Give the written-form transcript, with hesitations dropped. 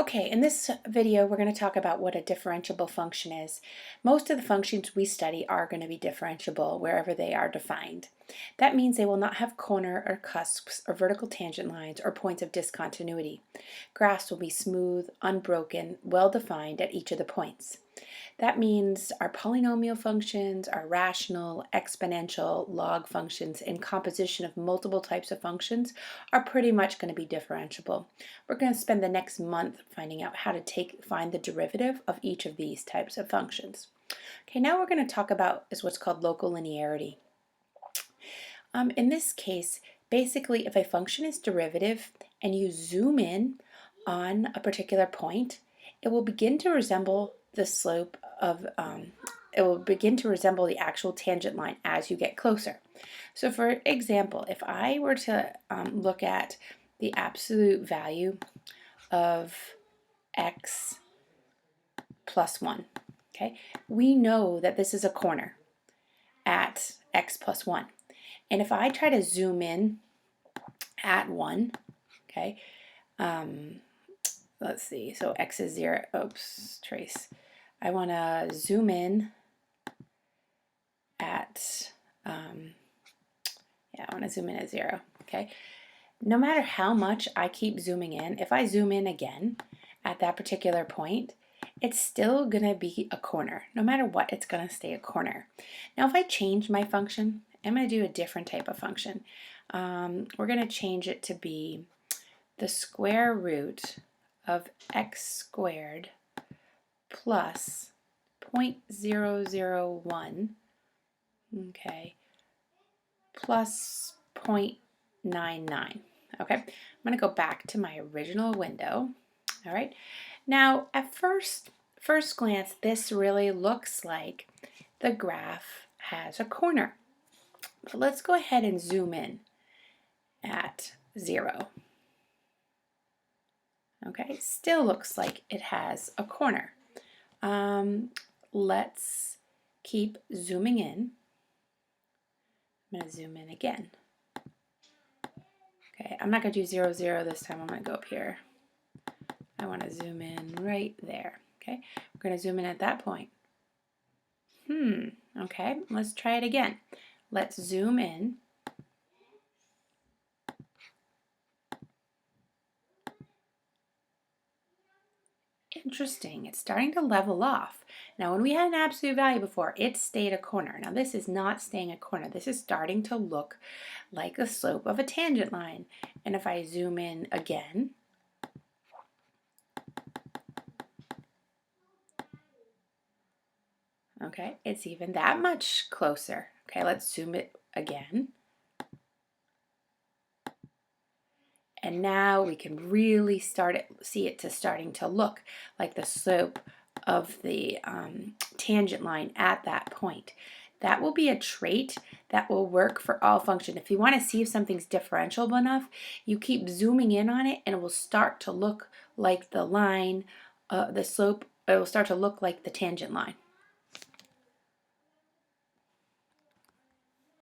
Okay, in this video we're going to talk about what a differentiable function is. Most of the functions we study are going to be differentiable wherever they are defined. That means they will not have corner or cusps or vertical tangent lines or points of discontinuity. Graphs will be smooth, unbroken, well defined at each of the points. That means our polynomial functions, our rational, exponential, log functions, and composition of multiple types of functions are pretty much going to be differentiable. We're going to spend the next month finding out how to find the derivative of each of these types of functions. Okay, now we're going to talk about what's called local linearity. In this case, basically if a function is derivative and you zoom in on a particular point, it will begin to resemble the slope of, it will begin to resemble the actual tangent line as you get closer. So for example, if I were to look at the absolute value of x plus 1, okay, we know that this is a corner at x plus 1. And if I try to zoom in at 1, okay, let's see, so x is 0, oops, trace. I want to zoom in at, I want to zoom in at 0, okay. No matter how much I keep zooming in, if I zoom in again at that particular point, it's still going to be a corner. No matter what, it's going to stay a corner. Now if I change my function, I'm going to do a different type of function. We're going to change it to be the square root of x squared plus 0.001, okay, plus 0.99. Okay, I'm going to go back to my original window. All right, now at first glance, this really looks like the graph has a corner. So let's go ahead and zoom in at 0. Okay, still looks like it has a corner. Let's keep zooming in. I'm going to zoom in again. Okay, I'm not going to do 0, 0 this time. I'm going to go up here. I want to zoom in right there. Okay, we're going to zoom in at that point. Okay, let's try it again. Let's zoom in. Interesting, it's starting to level off. Now when we had an absolute value before, it stayed a corner. Now this is not staying a corner. This is starting to look like the slope of a tangent line. And if I zoom in again, okay, it's even that much closer. Okay, let's zoom it again. And now we can really see it starting to look like the slope of the tangent line at that point. That will be a trait that will work for all functions. If you want to see if something's differentiable enough, you keep zooming in on it and it will start to look like the line, the slope, it will start to look like the tangent line.